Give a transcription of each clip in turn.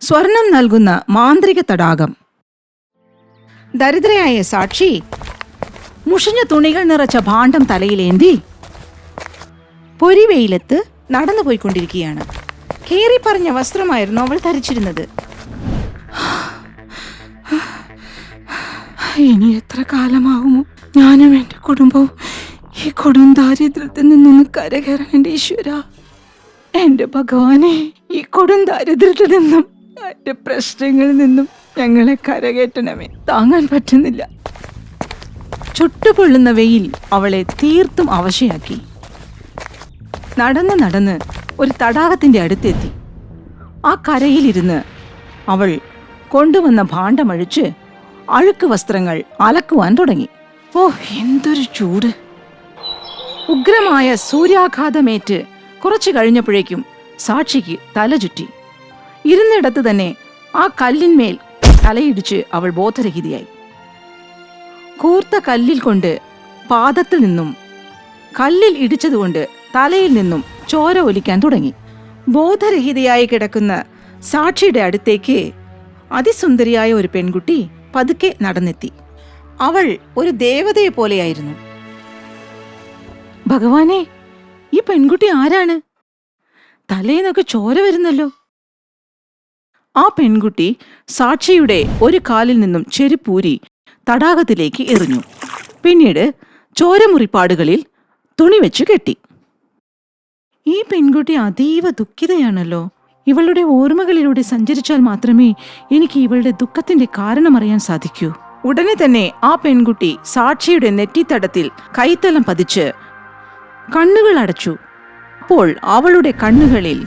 സ്വർണം നൽകുന്ന മാന്ത്രിക തടാകം. ദരിദ്രയായ സാക്ഷി മുഷിഞ്ഞ തുണികൾ നിറച്ച ഭാണ്ഡം തലയിലേന്തി പൊരിവെയിലത്ത് നടന്നു പോയിക്കൊണ്ടിരിക്കുകയാണ്. കീറിപ്പറഞ്ഞ വസ്ത്രമായിരുന്നു അവൾ ധരിച്ചിരുന്നത്. ഇനി എത്ര കാലമാകുമോ ഞാനും എൻ്റെ കുടുംബവും ഈ കൊടും ദാരിദ്ര്യത്തിൽ നിന്നൊന്ന് കരകയറാൻ എൻ്റെ ഈശ്വര, എൻ്റെ ഭഗവാനെ, ഈ കൊടും ദാരിദ്ര്യത്തിൽ നിന്നും എൻ്റെ പ്രശ്നങ്ങളിൽ നിന്നും ഞങ്ങളെ കരകയറ്റണമേ. താങ്ങാൻ പറ്റുന്നില്ല. ചുട്ടുപൊള്ളുന്ന വെയിൽ അവളെ തീർത്തും അവശയാക്കി. നടന്ന് നടന്ന് ഒരു തടാകത്തിന്റെ അടുത്തെത്തി. ആ കരയിലിരുന്ന് അവൾ കൊണ്ടുവന്ന ഭാണ്ഡമഴിച്ച് അഴുക്ക് വസ്ത്രങ്ങൾ അലക്കുവാൻ തുടങ്ങി. ഓ, എന്തൊരു ചൂട്! ഉഗ്രമായ സൂര്യാഘാതമേറ്റ് കുറച്ചു കഴിഞ്ഞപ്പോഴേക്കും സാക്ഷിക്ക് തല ചുറ്റി. ഇരുന്നിടത്ത് തന്നെ ആ കല്ലിന്മേൽ തലയിടിച്ച് അവൾ ബോധരഹിതയായി. കൂർത്ത കല്ലിൽ കൊണ്ട് പാദത്തിൽ നിന്നും, കല്ലിൽ ഇടിച്ചതുകൊണ്ട് തലയിൽ നിന്നും ചോര ഒലിക്കാൻ തുടങ്ങി. ബോധരഹിതയായി കിടക്കുന്ന സാക്ഷിയുടെ അടുത്തേക്ക് അതിസുന്ദരിയായ ഒരു പെൺകുട്ടി പതുക്കെ നടന്നെത്തി. അവൾ ഒരു ദേവതയെ പോലെയായിരുന്നു. ഭഗവാനെ, ഈ പെൺകുട്ടി ആരാണ്? തലേന്നൊക്കെ ചോര വരുന്നല്ലോ. ആ പെൺകുട്ടി സാക്ഷിയുടെ ഒരു കാലിൽ നിന്നും ചെരുപ്പൂരി തടാകത്തിലേക്ക് എറിഞ്ഞു. പിന്നീട് ചോരമുറിപ്പാടുകളിൽ തുണി വെച്ചു കെട്ടി. ഈ പെൺകുട്ടി അതീവ ദുഃഖിതയാണല്ലോ. ഇവളുടെ ഓർമ്മകളിലൂടെ സഞ്ചരിച്ചാൽ മാത്രമേ എനിക്ക് ഇവളുടെ ദുഃഖത്തിന്റെ കാരണമറിയാൻ സാധിക്കൂ. ഉടനെ തന്നെ ആ പെൺകുട്ടി സാക്ഷിയുടെ നെറ്റിത്തടത്തിൽ കൈത്തലം പതിച്ച് കണ്ണുകൾ അടച്ചു. അപ്പോൾ അവളുടെ കണ്ണുകളിൽ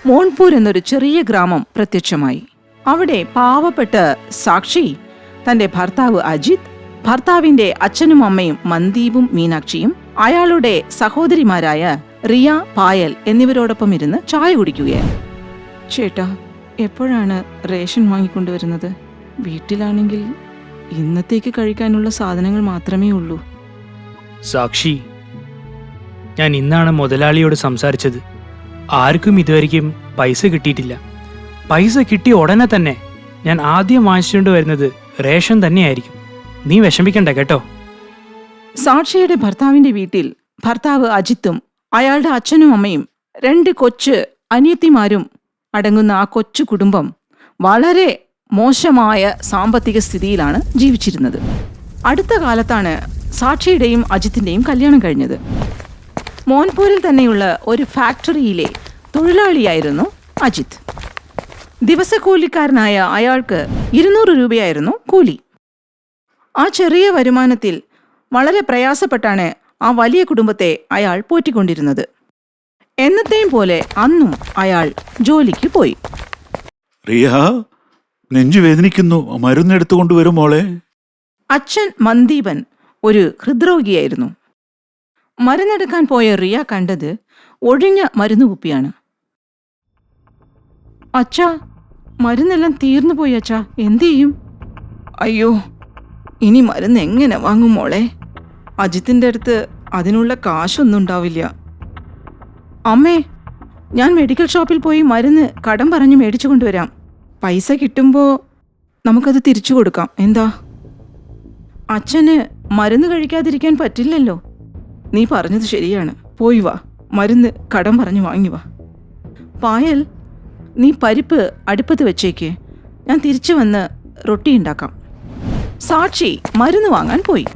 മോൺപൂർ എന്നൊരു ചെറിയ ഗ്രാമം പ്രത്യക്ഷമായി. അവിടെ പാവപ്പെട്ട സാക്ഷി തന്റെ ഭർത്താവ് അജിത്, ഭർത്താവിന്റെ അച്ഛനും അമ്മയും മന്ദീപും മീനാക്ഷിയും, അയാളുടെ സഹോദരിമാരായ റിയ, പായൽ എന്നിവരോടൊപ്പം ഇരുന്ന് ചായ കുടിക്കുകയായി. ചേട്ടാ, എപ്പോഴാണ് റേഷൻ വാങ്ങിക്കൊണ്ടുവരുന്നത്? വീട്ടിലാണെങ്കിൽ ഇന്നത്തേക്ക് കഴിക്കാനുള്ള സാധനങ്ങൾ മാത്രമേ ഉള്ളൂ. സാക്ഷി, ഞാൻ ഇന്നാണ് മുതലാളിയോട് സംസാരിച്ചത്. ആർക്കും ഇതുവരെയ്ക്കും പൈസ കിട്ടിയിട്ടില്ല. പൈസ കിട്ടിയ ഉടനെ തന്നെ ഞാൻ ആദ്യം വാങ്ങിച്ചുകൊണ്ട് വരുന്നത് റേഷൻ തന്നെയായിരിക്കും. നീ വിഷമിക്കണ്ട കേട്ടോ. സാക്ഷിയുടെ ഭർത്താവിന്റെ വീട്ടിൽ ഭർത്താവ് അജിത്തും അയാളുടെ അച്ഛനും അമ്മയും 2 കൊച്ചു അനിയത്തിമാരും അടങ്ങുന്ന ആ കൊച്ചു കുടുംബം വളരെ മോശമായ സാമ്പത്തിക സ്ഥിതിയിലാണ് ജീവിച്ചിരുന്നത്. അടുത്ത കാലത്താണ് സാക്ഷിയുടെയും അജിത്തിന്റെയും കല്യാണം കഴിഞ്ഞത്. മോൻപൂരിൽ തന്നെയുള്ള ഒരു ഫാക്ടറിയിലെ തൊഴിലാളിയായിരുന്നു അജിത്ത്. ദിവസക്കൂലിക്കാരനായ അയാൾക്ക് 200 രൂപയായിരുന്നു കൂലി. ആ ചെറിയ വരുമാനത്തിൽ വളരെ പ്രയാസപ്പെട്ടാണ് ആ വലിയ കുടുംബത്തെ അയാൾ പോറ്റിക്കൊണ്ടിരുന്നത്. എന്നത്തെയും പോലെ അന്നും അയാൾ ജോലിക്ക് പോയി. റിയ, നെഞ്ചു വേദനിക്കുന്നു, മരുന്നെടുത്തുകൊണ്ടുവരും മോളെ. അച്ഛൻ മന്ദീപൻ ഒരു ഹൃദ്രോഗിയായിരുന്നു. മരുന്നെടുക്കാൻ പോയ റിയ കണ്ടത് ഒഴിഞ്ഞ മരുന്നുകുപ്പിയാണ്. അച്ഛാ, മരുന്നെല്ലാം തീർന്നു പോയി അച്ഛാ, എന്തു ചെയ്യും? അയ്യോ, ഇനി മരുന്ന് എങ്ങനെ വാങ്ങും മോളെ? അജിത്തിന്റെ അടുത്ത് അതിനുള്ള കാശൊന്നും ഉണ്ടാവില്ല. അമ്മേ, ഞാൻ മെഡിക്കൽ ഷോപ്പിൽ പോയി മരുന്ന് കടം പറഞ്ഞ് മേടിച്ചു കൊണ്ടുവരാം. പൈസ കിട്ടുമ്പോൾ നമുക്കത് തിരിച്ചു കൊടുക്കാം, എന്താ? അച്ഛന് മരുന്ന് കഴിക്കാതിരിക്കാൻ പറ്റില്ലല്ലോ. നീ പറഞ്ഞത് ശരിയാണ്. പോയി വാ, മരുന്ന് കടം പറഞ്ഞ് വാങ്ങി വാ. പായൽ, നീ പരിപ്പ് അടുപ്പത്ത് വെച്ചേക്ക്, ഞാൻ തിരിച്ചു വന്ന് റൊട്ടി ഉണ്ടാക്കാം. സാക്ഷി മരുന്ന് വാങ്ങാൻ പോയി.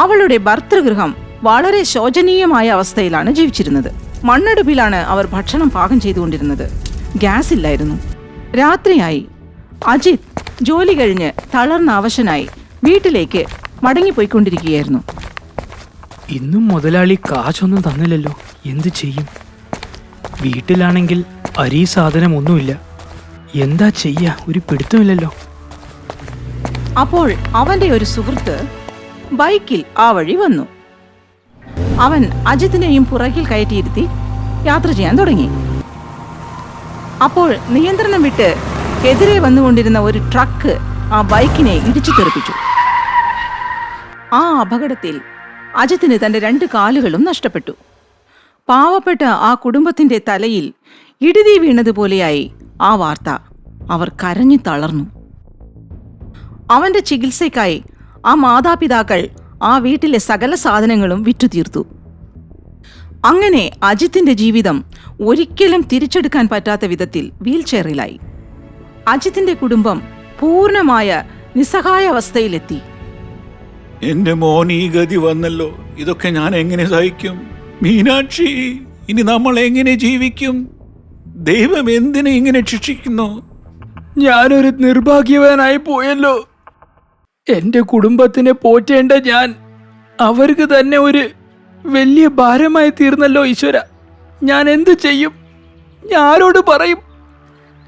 അവളുടെ ഭർതൃഗൃഹം വളരെ ശോചനീയമായ അവസ്ഥയിലാണ് ജീവിച്ചിരുന്നത്. മണ്ണടുപ്പിലാണ് അവർ ഭക്ഷണം പാകം ചെയ്തുകൊണ്ടിരുന്നത്. ഗ്യാസ് ഇല്ലായിരുന്നു. രാത്രിയായി. അജിത് ജോലി കഴിഞ്ഞ് തളർന്ന അവശനായി വീട്ടിലേക്ക് മടങ്ങിപ്പോയിക്കൊണ്ടിരിക്കുകയായിരുന്നു. ഇന്നും മുതലാളി കാശൊന്നും തന്നില്ലല്ലോ. എന്തു ചെയ്യും? വീട്ടിലാണെങ്കിൽ അരി സാധനം ഒന്നുമില്ല. എന്താ ചെയ്യാ? ഒരു പിടുത്തമില്ലല്ലോ. അപ്പോൾ അവന്റെ ഒരു സുഹൃത്ത് ബൈക്കിൽ ആ വഴി വന്നു. അവൻ അജിത്തിനെയും പുറകിൽ കയറ്റിയിരുത്തി യാത്ര ചെയ്യാൻ തുടങ്ങി. അപ്പോൾ നിയന്ത്രണം വിട്ട് എതിരെ വന്നുകൊണ്ടിരുന്ന ഒരു ട്രക്ക് ആ ബൈക്കിനെ ഇടിച്ചു തെറിപ്പിച്ചു. ആ അപകടത്തിൽ അജിത്തിന് തന്റെ 2 കാലുകളും നഷ്ടപ്പെട്ടു. പാവപ്പെട്ട ആ കുടുംബത്തിന്റെ തലയിൽ ഇടുതി വീണതുപോലെയായി ആ വാർത്ത. അവർ കരഞ്ഞു തളർന്നു. അവന്റെ ചികിത്സയ്ക്കായി ആ മാതാപിതാക്കൾ ആ വീട്ടിലെ സകല സാധനങ്ങളും വിറ്റുതീർത്തു. അങ്ങനെ അജിത്തിന്റെ ജീവിതം ഒരിക്കലും തിരിച്ചെടുക്കാൻ പറ്റാത്ത വിധത്തിൽ വീൽചെയറിലായി. അജിത്തിന്റെ കുടുംബം പൂർണ്ണമായ നിസ്സഹായ അവസ്ഥയിലെത്തി. എന്റെ മോൻ ഈ ഗതി വന്നല്ലോ, ഇതൊക്കെ ഞാൻ എങ്ങനെ സഹിക്കും? മീനാക്ഷി, ഇനി നമ്മൾ എങ്ങനെ ജീവിക്കും? ദൈവം എന്തിനെ ഇങ്ങനെ ശിക്ഷിക്കുന്നു? ഞാനൊരു നിർഭാഗ്യവാനായി പോയല്ലോ. എന്റെ കുടുംബത്തിനെ പോറ്റേണ്ട ഞാൻ അവർക്ക് തന്നെ ഒരു വലിയ ഭാരമായി തീർന്നല്ലോ ഈശ്വര. ഞാൻ എന്ത് ചെയ്യും? ഞാൻ ആരോട് പറയും?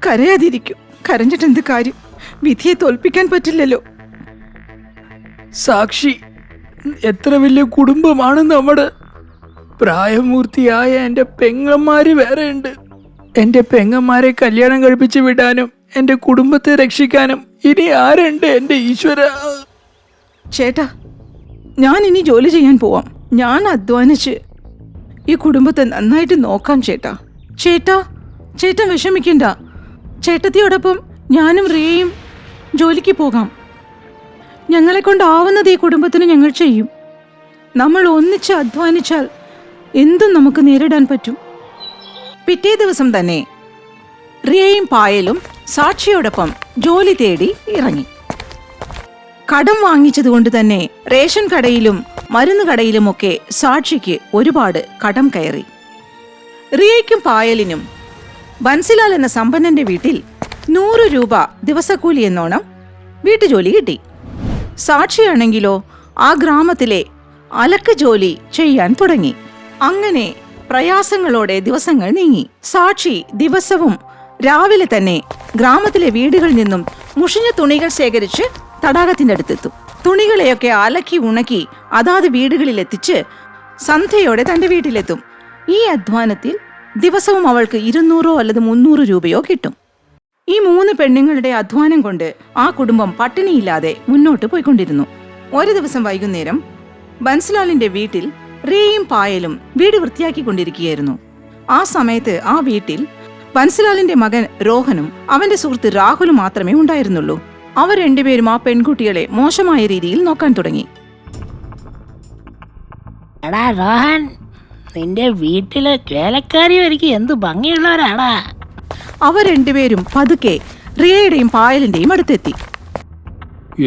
കരയാതിരിക്കും. കരഞ്ഞിട്ടെന്ത് കാര്യം? വിധിയെ തോൽപ്പിക്കാൻ പറ്റില്ലല്ലോ. സാക്ഷി, എത്ര വലിയ കുടുംബമാണ് നമ്മുടെ. പ്രായപൂർത്തിയായ എൻ്റെ പെങ്ങന്മാര് വേറെ ഉണ്ട്. എൻ്റെ പെങ്ങന്മാരെ കല്യാണം കഴിപ്പിച്ച് വിടാനും എൻ്റെ കുടുംബത്തെ രക്ഷിക്കാനും ഇനി ആരുണ്ട് എൻ്റെ ഈശ്വര? ചേട്ടാ, ഞാൻ ഇനി ജോലി ചെയ്യാൻ പോവാം. ഞാൻ അധ്വാനിച്ച് ഈ കുടുംബത്തെ നന്നായിട്ട് നോക്കാം ചേട്ടാ. ചേട്ടൻ വിഷമിക്കണ്ട. ചേട്ടത്തിയോടൊപ്പം ഞാനും റിയയും ജോലിക്ക് പോകാം. ഞങ്ങളെ കൊണ്ടാവുന്നത് ഈ കുടുംബത്തിന് ഞങ്ങൾ ചെയ്യും. നമ്മൾ ഒന്നിച്ച് അധ്വാനിച്ചാൽ എന്തും നമുക്ക് നേരിടാൻ പറ്റും. പിറ്റേ ദിവസം തന്നെ റിയയും പായലും സാക്ഷിയോടൊപ്പം ജോലി തേടി ഇറങ്ങി. കടം വാങ്ങിച്ചതുകൊണ്ട് തന്നെ റേഷൻ കടയിലും മരുന്ന് കടയിലുമൊക്കെ സാക്ഷിക്ക് ഒരുപാട് കടം കയറി. റിയയ്ക്കും പായലിനും ബൻസിലാൽ എന്ന സമ്പന്നന്റെ വീട്ടിൽ 100 രൂപ ദിവസക്കൂലി എന്നോണം വീട്ടുജോലി കിട്ടി. സാക്ഷിയാണെങ്കിലോ ആ ഗ്രാമത്തിലെ അലക്ക് ജോലി ചെയ്യാൻ തുടങ്ങി. അങ്ങനെ പ്രയാസങ്ങളോടെ ദിവസങ്ങൾ നീങ്ങി. സാക്ഷി ദിവസവും രാവിലെ തന്നെ ഗ്രാമത്തിലെ വീടുകളിൽ നിന്നും മുഷിഞ്ഞ തുണികൾ ശേഖരിച്ച് തടാകത്തിന്റെ അടുത്തെത്തും. തുണികളെയൊക്കെ അലക്കി ഉണക്കി അതാത് വീടുകളിൽ എത്തിച്ച് സന്ധ്യയോടെ തന്റെ വീട്ടിലെത്തും. ഈ അധ്വാനത്തിൽ ദിവസവും അവൾക്ക് 200 അല്ലെങ്കിൽ 300 രൂപയോ കിട്ടും. ഈ 3 പെണ്ണുങ്ങളുടെ അധ്വാനം കൊണ്ട് ആ കുടുംബം പട്ടിണിയില്ലാതെ മുന്നോട്ട് പോയിക്കൊണ്ടിരുന്നു. ഒരു ദിവസം വൈകുന്നേരം ബൻസിലാലിന്റെ വീട്ടിൽ റിയയും പായലും വീട് വൃത്തിയാക്കിക്കൊണ്ടിരിക്കുകയായിരുന്നു. ആ സമയത്ത് ആ വീട്ടിൽ ബൻസിലാലിന്റെ മകൻ രോഹനും അവന്റെ സുഹൃത്ത് രാഹുലും മാത്രമേ ഉണ്ടായിരുന്നുള്ളൂ. അവർ രണ്ടുപേരും ആ പെൺകുട്ടികളെ മോശമായ രീതിയിൽ നോക്കാൻ തുടങ്ങി. എടാ രോഹൻ, നിന്റെ വീട്ടിലെ വേലക്കാരി ഒരിക്കൽ എന്ത് ഭംഗിയുള്ളവരാടാ. അവർ രണ്ടുപേരും പതുക്കെ റിയയുടെയും പായലിന്റെയും അടുത്തെത്തി.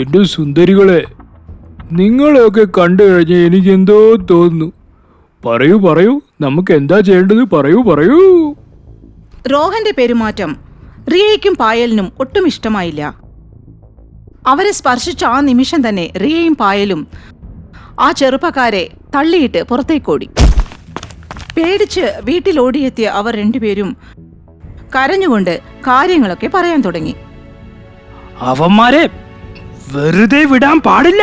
എന്റെ സുന്ദരികളെ, നിങ്ങളെയൊക്കെ കണ്ടു കഴിഞ്ഞ് എനിക്ക് എന്തോ തോന്നുന്നു. പറയൂ, നമുക്ക് എന്താ ചെയ്യേണ്ടത്? പറയൂ. രോഹന്റെ പെരുമാറ്റം റിയയ്ക്കും പായലിനും ഒട്ടും ഇഷ്ടമായില്ല. അവരെ സ്പർശിച്ച ആ നിമിഷം തന്നെ റിയയും പായലും ആ ചെറുപ്പക്കാരെ തള്ളിയിട്ട് പുറത്തേക്കോടി. പേടിച്ച് വീട്ടിലോടിയെത്തിയ അവർ രണ്ടുപേരും കരഞ്ഞുകൊണ്ട് കാര്യങ്ങളൊക്കെ പറയാൻ തുടങ്ങി. അവന്മാരെ വെറുതെ വിടാൻ പാടില്ല.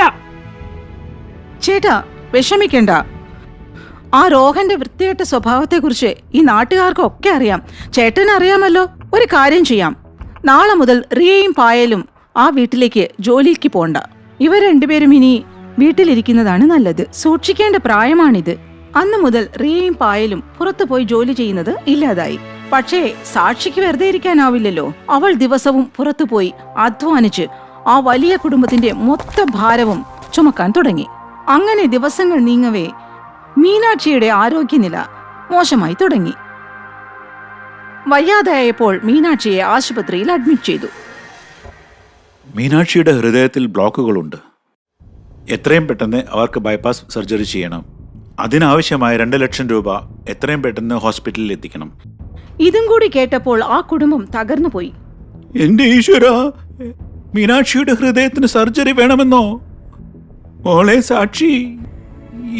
ചേട്ടാ, വിഷമിക്കണ്ട. ആ രോഹന്റെ വൃത്തികെട്ട സ്വഭാവത്തെക്കുറിച്ച് ഈ നാട്ടുകാർക്കൊക്കെ അറിയാം. ചേട്ടന് അറിയാമല്ലോ. ഒരു കാര്യം ചെയ്യാം. നാളെ മുതൽ റിയയും പായലും ആ വീട്ടിലേക്ക് ജോലിക്ക് പോണ്ട. ഇവർ രണ്ടുപേരും ഇനി വീട്ടിലിരിക്കുന്നതാണ് നല്ലത്. സൂക്ഷിക്കേണ്ട പ്രായമാണിത്. അന്നു മുതൽ റിയയും പായലും പുറത്തു പോയി ജോലി ചെയ്യുന്നത് ഇല്ലാതായി. പക്ഷേ സാക്ഷിക്ക് വെറുതെ ഇരിക്കാനാവില്ലല്ലോ. അവൾ ദിവസവും പുറത്തുപോയി അധ്വാനിച്ച് ആ വലിയ കുടുംബത്തിന്റെ മൊത്ത ഭാരവും ചുമക്കാൻ തുടങ്ങി. അങ്ങനെ ദിവസങ്ങൾ നീങ്ങവേ മീനാക്ഷിയുടെ ആരോഗ്യനില മോശമായി തുടങ്ങി. വയ്യാതായപ്പോൾ മീനാക്ഷിയെ ആശുപത്രിയിൽ അഡ്മിറ്റ് ചെയ്തു. മീനാക്ഷിയുടെ ഹൃദയത്തിൽ ബ്ലോക്കുകളുണ്ട്. എത്രയും പെട്ടെന്ന് അവർക്ക് ബൈപ്പാസ് സർജറി ചെയ്യണം. അതിനാവശ്യമായ 2 ലക്ഷം രൂപ എത്രയും പെട്ടെന്ന് ഹോസ്പിറ്റലിൽ എത്തിക്കണം. ഇതും കൂടി കേട്ടപ്പോൾ ആ കുടുംബം തകർന്നുപോയി. എന്റെ ഈശ്വര, മീനാക്ഷിയുടെ ഹൃദയത്തിന് സർജറി വേണമെന്നോ? മോളെ സാക്ഷി,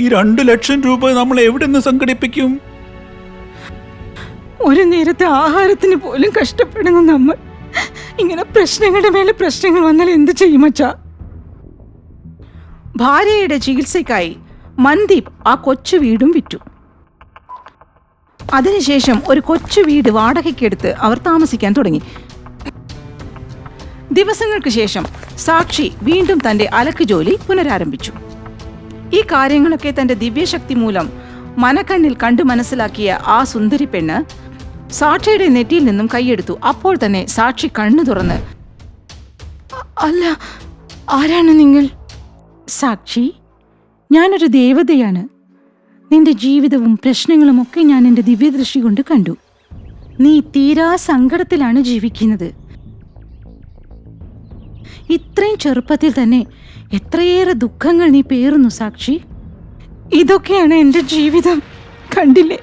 ഈ 2 ലക്ഷം രൂപ നമ്മൾ എവിടെ നിന്ന് സംഘടിപ്പിക്കും? ഒരു നേരത്തെ ആഹാരത്തിന് പോലും കഷ്ടപ്പെടുന്ന നമ്മൾ ഇങ്ങനെ പ്രശ്നങ്ങളുടെ മേലെ പ്രശ്നങ്ങൾ വന്നാൽ എന്ത് ചെയ്യും അച്ഛാ? ഭാര്യയുടെ ചികിത്സയ്ക്കായി മൻദീപ് ആ കൊച്ചു വീടും വിറ്റു. അതിനുശേഷം ഒരു കൊച്ചു വീട് വാടകയ്ക്കെടുത്ത് അവർ താമസിക്കാൻ തുടങ്ങി. ദിവസങ്ങൾക്ക് ശേഷം സാക്ഷി വീണ്ടും തന്റെ അലക്ക് ജോലി പുനരാരംഭിച്ചു. ഈ കാര്യങ്ങളൊക്കെ തന്റെ ദിവ്യശക്തി മൂലം മനക്കണ്ണിൽ കണ്ടു മനസ്സിലാക്കിയ ആ സുന്ദരി പെണ്ണ് സാക്ഷിയുടെ നെറ്റിയിൽ നിന്നും കൈയെടുത്തു. അപ്പോൾ തന്നെ സാക്ഷി കണ്ണു തുറന്ന്, അല്ല, ആരാണ് നിങ്ങൾ? സാക്ഷി, ഞാനൊരു ദേവതയാണ്. നിന്റെ ജീവിതവും പ്രശ്നങ്ങളും ഒക്കെ ഞാൻ എൻ്റെ ദിവ്യദൃഷ്ടി കൊണ്ട് കണ്ടു. നീ തീരാ സങ്കടത്തിലാണ് ജീവിക്കുന്നത്. ഇത്രയും ചെറുപ്പത്തിൽ തന്നെ എത്രയേറെ ദുഃഖങ്ങൾ നീ പേറുന്നു സാക്ഷി. ഇതൊക്കെയാണ് എൻ്റെ ജീവിതം. കണ്ടില്ലേ,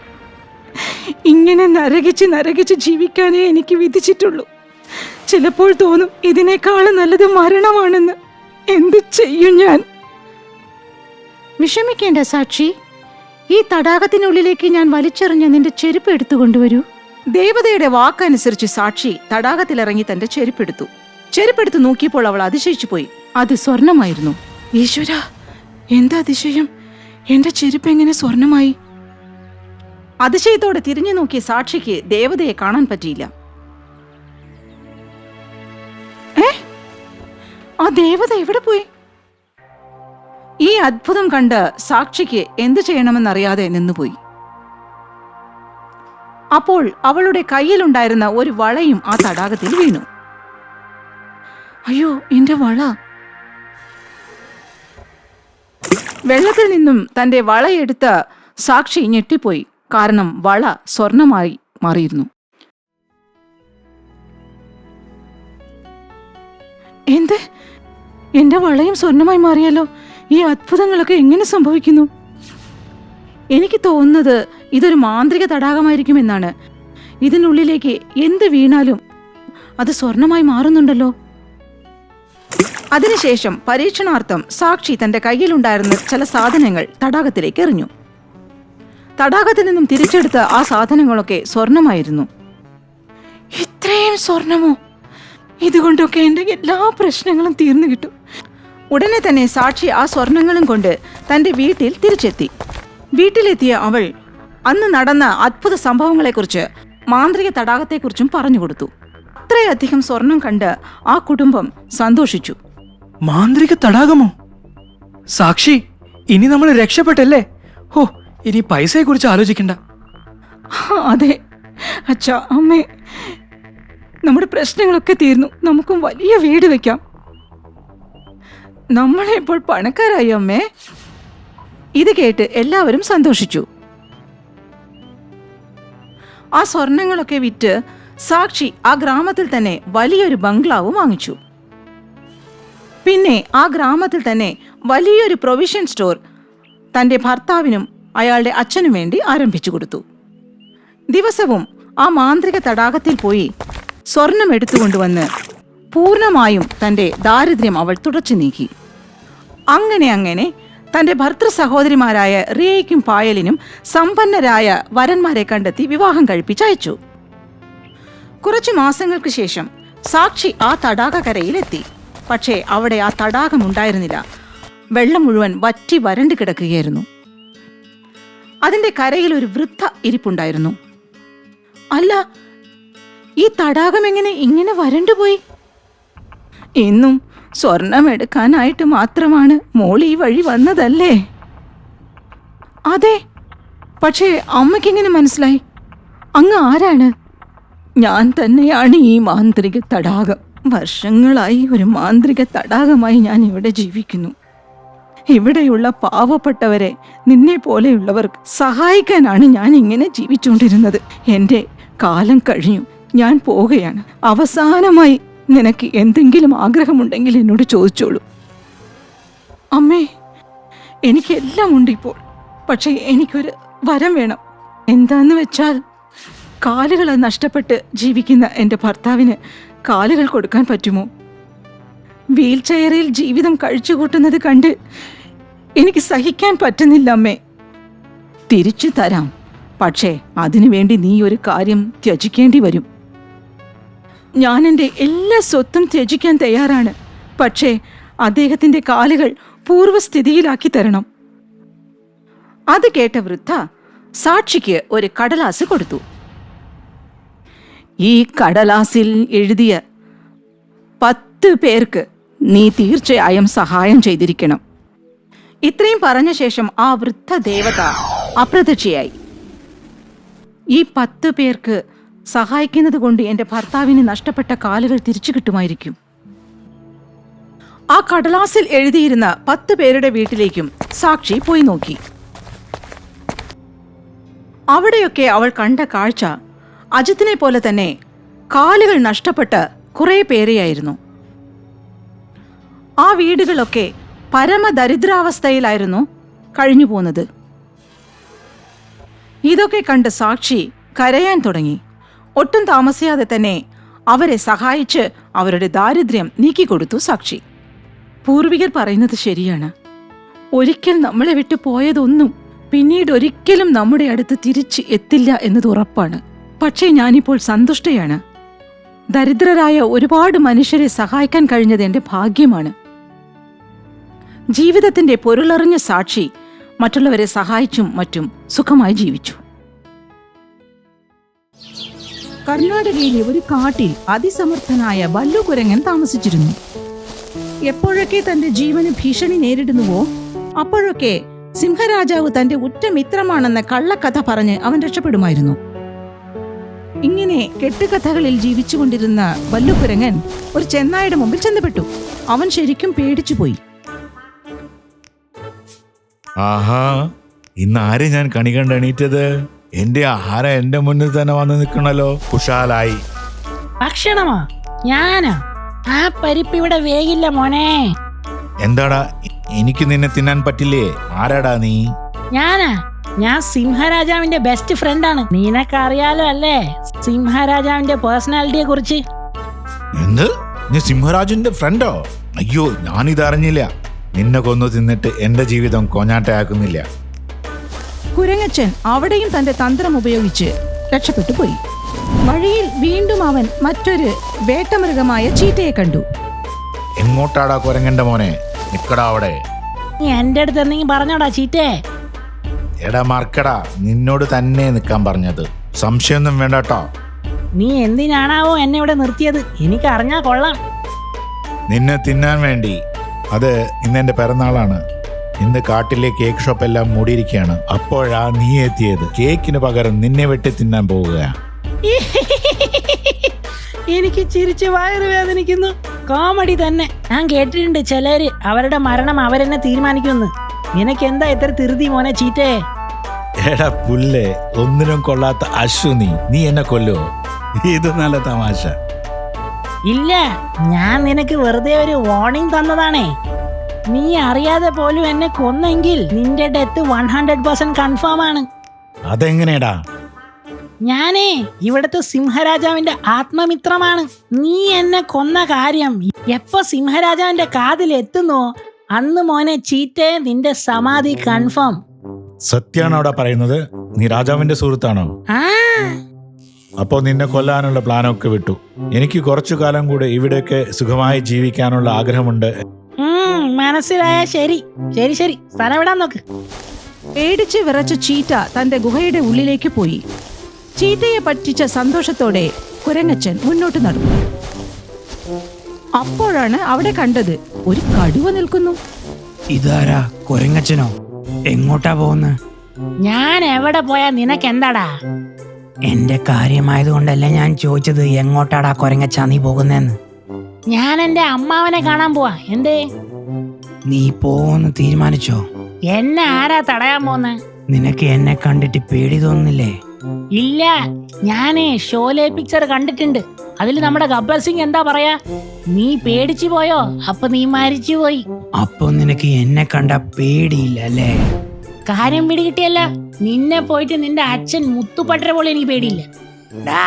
ഇങ്ങനെ നരകിച്ച് ജീവിക്കാനേ എനിക്ക് വിധിച്ചിട്ടുള്ളൂ. ചിലപ്പോൾ തോന്നും ഇതിനേക്കാളും നല്ലത് മരണമാണെന്ന്. എന്ത് ചെയ്യും ഞാൻ? വിഷമിക്കേണ്ട സാക്ഷി, ഈ തടാകത്തിനുള്ളിലേക്ക് ഞാൻ വലിച്ചെറിഞ്ഞ നിന്റെ ചെരുപ്പ് എടുത്തുകൊണ്ടുവരൂ. ദേവതയുടെ വാക്കനുസരിച്ച് സാക്ഷി തടാകത്തിലിറങ്ങി തന്റെ ചെരുപ്പെടുത്തു നോക്കിയപ്പോൾ അവൾ അതിശയിച്ചു പോയി. അത് സ്വർണമായിരുന്നു. ഈശ്വര, എന്താ അതിശയം! എന്റെ ചെരുപ്പ് എങ്ങനെ സ്വർണമായി? അതിശയത്തോടെ തിരിഞ്ഞു നോക്കിയ സാക്ഷിക്ക് ദേവതയെ കാണാൻ പറ്റിയില്ല. ആ ദേവത എവിടെ പോയി? ഈ അത്ഭുതം കണ്ട് സാക്ഷിക്ക് എന്തു ചെയ്യണമെന്നറിയാതെ നിന്നുപോയി. അപ്പോൾ അവളുടെ കയ്യിലുണ്ടായിരുന്ന ഒരു വളയും ആ തടാകത്തിൽ വീണു. അയ്യോ, എന്റെ വള! വെള്ളത്തിൽ നിന്നും തന്റെ വളയെടുത്ത് സാക്ഷി ഞെട്ടിപ്പോയി. കാരണം വള സ്വർണമായി മാറിയിരുന്നു. എന്ത്? എന്റെ വളയും സ്വർണമായി മാറിയല്ലോ! ഈ അത്ഭുതങ്ങളൊക്കെ എങ്ങനെ സംഭവിക്കുന്നു? എനിക്ക് തോന്നുന്നത് ഇതൊരു മാന്ത്രിക തടാകമായിരിക്കുമെന്നാണ്. ഇതിനുള്ളിലേക്ക് എന്ത് വീണാലും അത് സ്വർണമായി മാറുന്നുണ്ടല്ലോ. അതിനുശേഷം പരീക്ഷണാർത്ഥം സാക്ഷി തന്റെ കയ്യിലുണ്ടായിരുന്ന ചില സാധനങ്ങൾ തടാകത്തിലേക്ക് എറിഞ്ഞു. തടാകത്തിൽ നിന്നും തിരിച്ചെടുത്ത ആ സാധനങ്ങളൊക്കെ സ്വർണമായിരുന്നു. ഇത്രയും സ്വർണമോ? ഇതുകൊണ്ടൊക്കെ എന്റെ എല്ലാ പ്രശ്നങ്ങളും തീർന്നു കിട്ടും. ഉടനെ തന്നെ സാക്ഷി ആ സ്വർണങ്ങളും കൊണ്ട് തന്റെ വീട്ടിൽ തിരിച്ചെത്തി. വീട്ടിലെത്തിയ അവൾ അന്ന് നടന്ന അത്ഭുത സംഭവങ്ങളെക്കുറിച്ച് മാന്ത്രിക തടാകത്തെക്കുറിച്ചും പറഞ്ഞുകൊടുത്തു. അത്രയധികം സ്വർണം കണ്ട് ആ കുടുംബം സന്തോഷിച്ചു. മാന്ത്രിക തടാകമോ? സാക്ഷി, ഇനി നമ്മൾ രക്ഷപ്പെട്ടല്ലേ? ഹോ, ഇനി പൈസയെക്കുറിച്ച് ആലോചിക്കണ്ട. അതെ അച്ഛാ, അമ്മേ, നമ്മുടെ പ്രശ്നങ്ങളൊക്കെ തീർന്നു. നമുക്കും വലിയ വീട് വെക്കാം. നമ്മളെപ്പോൾ പണക്കാരായി അമ്മേ. ഇത് കേട്ട് എല്ലാവരും സന്തോഷിച്ചു. ആ സ്വർണങ്ങളൊക്കെ വിറ്റ് സാക്ഷി ആ ഗ്രാമത്തിൽ തന്നെ വലിയൊരു ബംഗ്ലാവ് വാങ്ങിച്ചു. പിന്നെ ആ ഗ്രാമത്തിൽ തന്നെ വലിയൊരു പ്രൊവിഷൻ സ്റ്റോർ തന്റെ ഭർത്താവിനും അയാളുടെ അച്ഛനും വേണ്ടി ആരംഭിച്ചു കൊടുത്തു. ദിവസവും ആ മാന്ത്രിക തടാകത്തിൽ പോയി സ്വർണം എടുത്തുകൊണ്ടുവന്ന് പൂർണ്ണമായും തന്റെ ദാരിദ്ര്യം അവൾ തുടച്ചു നീക്കി. അങ്ങനെ തന്റെ ഭർത്തൃ സഹോദരിമാരായ റിയയ്ക്കും പായലിനും സമ്പന്നരായ വരന്മാരെ കണ്ടെത്തി വിവാഹം കഴിപ്പിച്ചയച്ചു. കുറച്ചു മാസങ്ങൾക്ക് ശേഷം സാക്ഷി ആ തടാകക്കരയിലെത്തി. പക്ഷേ അവിടെ ആ തടാകം ഉണ്ടായിരുന്നില്ല. വെള്ളം മുഴുവൻ വറ്റി വരണ്ടു കിടക്കുകയായിരുന്നു. അതിന്റെ കരയിൽ ഒരു വൃദ്ധ ഇരിപ്പുണ്ടായിരുന്നു. അല്ല, ഈ തടാകം എങ്ങനെ ഇങ്ങനെ വരണ്ടുപോയി? ഇന്നും സ്വർണമെടുക്കാനായിട്ട് മാത്രമാണ് മോൾ ഈ വഴി വന്നതല്ലേ? അതെ, പക്ഷേ അമ്മയ്ക്കെങ്ങനെ മനസ്സിലായി? അങ്ങ് ആരാണ്? ഞാൻ തന്നെയാണ് ഈ മാന്ത്രിക തടാകം. വർഷങ്ങളായി ഒരു മാന്ത്രിക തടാകമായി ഞാൻ ഇവിടെ ജീവിക്കുന്നു. ഇവിടെയുള്ള പാവപ്പെട്ടവരെ, നിന്നെ പോലെയുള്ളവർക്ക് സഹായിക്കാനാണ് ഞാൻ ഇങ്ങനെ ജീവിച്ചുകൊണ്ടിരുന്നത്. എൻ്റെ കാലം കഴിഞ്ഞു, ഞാൻ പോവുകയാണ്. അവസാനമായി നിനക്ക് എന്തെങ്കിലും ആഗ്രഹമുണ്ടെങ്കിൽ എന്നോട് ചോദിച്ചോളൂ. അമ്മേ, എനിക്കെല്ലാം ഉണ്ട് ഇപ്പോൾ. പക്ഷേ എനിക്കൊരു വരം വേണം. എന്താന്ന് വെച്ചാൽ, കാലുകൾ നഷ്ടപ്പെട്ട് ജീവിക്കുന്ന എൻ്റെ ഭർത്താവിന് കാലുകൾ കൊടുക്കാൻ പറ്റുമോ? വീൽ ചെയറിൽ ജീവിതം കഴിച്ചുകൂട്ടുന്നത് കണ്ട് എനിക്ക് സഹിക്കാൻ പറ്റുന്നില്ല അമ്മേ. തിരിച്ചു തരാം, പക്ഷേ അതിനുവേണ്ടി നീ ഒരു കാര്യം ത്യജിക്കേണ്ടി വരും. ഞാൻ എൻ്റെ എല്ലാ സ്വത്തും ത്യജിക്കാൻ തയ്യാറാണ്. പക്ഷേ അദ്ദേഹത്തിൻ്റെ കാലുകൾ പൂർവ്വസ്ഥിതിയിലാക്കി തരണം. അത് കേട്ട വൃദ്ധ സാക്ഷിക്ക് ഒരു കടലാസ് കൊടുത്തു. ഈ കടലാസിൽ എഴുതിയ 10 പേർക്ക് നീ തീർച്ചയായും സഹായം ചെയ്തിരിക്കണം. ഇത്രയും പറഞ്ഞ ശേഷം ആ വൃദ്ധ ദേവത അപ്രത്യക്ഷയായി. ഈ 10 പേർക്ക് സഹായിക്കുന്നത് കൊണ്ട് എൻ്റെ ഭർത്താവിന് നഷ്ടപ്പെട്ട കാലുകൾ തിരിച്ചു കിട്ടുമായിരിക്കും. ആ കടലാസിൽ എഴുതിയിരുന്ന 10 പേരുടെ വീട്ടിലേക്കും സാക്ഷി പോയി നോക്കി. അവിടെയൊക്കെ അവൾ കണ്ട കാഴ്ച അജിത്തിനെ പോലെ തന്നെ കാലുകൾ നഷ്ടപ്പെട്ട കുറേ പേരെയായിരുന്നു. ആ വീടുകളൊക്കെ പരമദരിദ്രാവസ്ഥയിലായിരുന്നു കഴിഞ്ഞു പോന്നത്. ഇതൊക്കെ കണ്ട് സാക്ഷി കരയാൻ തുടങ്ങി. ഒട്ടും താമസിയാതെ തന്നെ അവരെ സഹായിച്ച് അവരുടെ ദാരിദ്ര്യം നീക്കിക്കൊടുത്തു സാക്ഷി. പൂർവികർ പറയുന്നത് ശരിയാണ്. ഒരിക്കൽ നമ്മളെ വിട്ടു പോയതൊന്നും പിന്നീട് ഒരിക്കലും നമ്മുടെ അടുത്ത് തിരിച്ച് എത്തില്ല എന്നത് ഉറപ്പാണ്. പക്ഷേ ഞാനിപ്പോൾ സന്തുഷ്ടയാണ്. ദരിദ്രരായ ഒരുപാട് മനുഷ്യരെ സഹായിക്കാൻ കഴിഞ്ഞത് എൻ്റെ ഭാഗ്യമാണ്. ജീവിതത്തിന്റെ പൊരുളറിഞ്ഞ സാക്ഷി മറ്റുള്ളവരെ സഹായിച്ചും മറ്റും സുഖമായി ജീവിച്ചു. കർണാടകയിലെ ഒരു കാട്ടിൽ അതിസമർത്ഥനായ ബല്ലുകുരങ്ങൻ താമസിച്ചിരുന്നു. എപ്പോഴൊക്കെ തന്റെ ജീവന് ഭീഷണി നേരിടുന്നുവോ അപ്പോഴൊക്കെ സിംഹരാജാവ് തന്റെ ഉറ്റ മിത്രമാണെന്ന കള്ളക്കഥ പറഞ്ഞ് അവൻ രക്ഷപ്പെടുമായിരുന്നു. ഇങ്ങനെ കെട്ടുകഥകളിൽ ജീവിച്ചുകൊണ്ടിരുന്ന ബല്ലുകുരങ്ങൻ ഒരു ചെന്നായുടെ മുമ്പിൽ ചെന്നപ്പെട്ടു. അവൻ ശരിക്കും പേടിച്ചുപോയി. ആഹാ, ഇന്ന് ആരെ ഞാൻ കണി കണ്ട് എണീറ്റത്? എന്റെ ആഹാരം എന്റെ മുന്നിൽ തന്നെ വന്ന് നിൽക്കണല്ലോ. കുശാലായി. ഭക്ഷണമോ? ഞാനാ? ആ പരിപ്പ് ഇവിടെ വേഗില്ല മോനെ. എന്താടാ, എനിക്ക് നിന്നെ തിന്നാൻ പറ്റില്ലേ? ആരാടാ നീ? ഞാനാ? ഞാൻ സിംഹരാജാവിന്റെ ബെസ്റ്റ് ഫ്രണ്ടാണ്. നിനക്കറിയാലോ അല്ലേ സിംഹരാജാവിന്റെ പേഴ്സണാലിറ്റിയെ കുറിച്ച്? എന്ത്? നീ സിംഹരാജന്റെ ഫ്രണ്ടോ? അയ്യോ, ഞാനിത് അറിഞ്ഞില്ല. നിന്നെ കൊന്നു തിന്നിട്ട് എന്റെ ജീവിതം കൊഞ്ഞാട്ടയാക്കുന്നില്ല. കുരങ്ങച്ചൻ അവിടെയും തന്റെ തന്ത്രം ഉപയോഗിച്ച് രക്ഷപ്പെട്ടു പോയി. വഴിയിൽ വീണ്ടും അവൻ മറ്റൊരു വേട്ടമൃഗമായ ചീറ്റയെ കണ്ടു. എങ്ങോട്ടാടാ കുരങ്ങന്റെ മോനെ? നിക്കടാ അവിടെ. നീ എന്റെ അടുത്ത് എന്തെങ്കിലും പറഞ്ഞോടാ ചീറ്റേ? എടാ മർക്കടാ, നിന്നോട് തന്നെ നിൽക്കാൻ പറഞ്ഞത്. സംശയമൊന്നും വേണ്ടട്ടോ. നീ എന്തിനാണാവോ എന്നെ ഇവിടെ നിർത്തിയത്? എനിക്ക് അറിഞ്ഞാ കൊള്ളാം. നിന്നെ തിന്നാൻ വേണ്ടി. അത് ഇന്നെന്റെ പിറന്നാളാണ്. ഇന്ന് കാട്ടിലെ കേക്ക് ഷോപ്പ് എല്ലാം മൂടിയിരിക്കുകയാണ്. അപ്പോഴാ നീ എത്തിയത്. കേക്കിന് പകരം നിന്നെ വെട്ടി തിന്നാൻ പോവുക. എനിക്ക് ചിരിച്ച് വയറ് വേദനിക്കുന്നു. കോമഡി തന്നെ. ഞാൻ കേട്ടിട്ടുണ്ട് ചിലര് അവരുടെ മരണം അവരെന്നെ തീരുമാനിക്കുമെന്ന്. നിനക്ക് എന്താ ഇത്ര ധൃതി മോനെ ചീറ്റേ? എടാ പുല്ലേ, ഒന്നിനും കൊള്ളാത്ത അശ്വനി, നീ എന്നെ കൊല്ലുവോ? ഇത് നല്ല തമാശ. ഇല്ല, ഞാൻ നിനക്ക് വെറുതെ ഒരു വാർണിംഗ് തന്നതാണേ. നീ അറിയാതെ പോലും എന്നെ കൊന്നെങ്കിൽ നിന്റെ ഡെത്ത് 100% കൺഫേം ആണ്. അതെങ്ങനെയാടാ? ഞാനേ ഇവിടുത്തെ സിംഹരാജാവിന്റെ ആത്മമിത്രമാണ്. നീ എന്നെ കൊന്ന കാര്യം എപ്പോ സിംഹരാജാവിന്റെ കാതിൽ എത്തുന്നോ അന്ന് മോനെ ചീറ്റേ നിന്റെ സമാധി കൺഫേം. സത്യാണോ അവിടെ പറയുന്നത്? നീ രാജാവിന്റെ സുഹൃത്താണോ? ആ, അപ്പോ നിന്നെ കൊല്ലാനുള്ള പ്ലാനൊക്കെ വിട്ടു. എനിക്ക് കുറച്ചു കാലം കൂടെ ഇവിടെയൊക്കെ സുഖമായി ജീവിക്കാനുള്ള ആഗ്രഹമുണ്ട്. മനസ്സിലായ. ശരി ശരി ശരി, സ്ഥലം വിടാൻ നോക്ക്. പേടിച്ച് വിറച്ച ചീറ്റ തന്റെ ഗുഹയുടെ ഉള്ളിലേക്ക് പോയി. ചീറ്റയെ പറ്റിച്ച സന്തോഷത്തോടെ കുരങ്ങച്ചൻ മുന്നോട്ട് നടന്നു. അപ്പോഴാണ് അവിടെ കണ്ടത് ഒരു കടുവ നിൽക്കുന്നു. ഇതാരാ? കുരങ്ങച്ചനോ? എങ്ങോട്ടാ പോകുന്നത്? ഞാൻ എവിടെ പോയാ നിനക്കെന്താടാ? എന്റെ കാര്യമായതുകൊണ്ടല്ല ഞാൻ ചോദിച്ചത്, എങ്ങോട്ടാടാ കുരങ്ങച്ചാ നീ പോകുന്നെന്ന്? ഞാൻ എന്റെ അമ്മാവനെ കാണാൻ പോവാ. എന്തേ? നീ പോന്ന് തീരുമാനിച്ചോ? എന്നെ ആരാ തടയാൻ പോന്നെ? നിനക്ക് എന്നെ കണ്ടിട്ട് പേടി തോന്നുന്നില്ലേ? ഇല്ല, ഞാനേ ഷോലെ പിക്ചർ കണ്ടിട്ടുണ്ട്. അതിൽ നമ്മുടെ ഗബ്ബർ സിംഗ് എന്താ പറയാ, നീ പേടിച്ചു പോയോ അപ്പൊ നീ മരിച്ചു പോയി. അപ്പൊ നിനക്ക് എന്നെ കണ്ട പേടിയില്ല അല്ലേ? കാര്യം പിടികിട്ടിയല്ല. നിന്നെ പോയിട്ട് നിന്റെ അച്ഛൻ മുത്തുപട്ടര പോലെ എനിക്ക് പേടിയില്ല. ഡാ,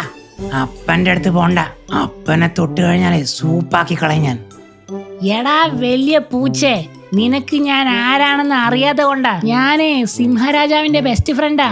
അപ്പന്റെ അടുത്ത് പോണ്ട. അപ്പനെ തൊട്ട് കഴിഞ്ഞാലേ സൂപ്പാക്കി കളയും ഞാൻ. എടാ വലിയ പൂച്ചേ, നിനക്ക് ഞാൻ ആരാണെന്ന് അറിയാതെ കൊണ്ടാ. ഞാനേ സിംഹരാജാവിന്റെ ബെസ്റ്റ് ഫ്രണ്ടാ.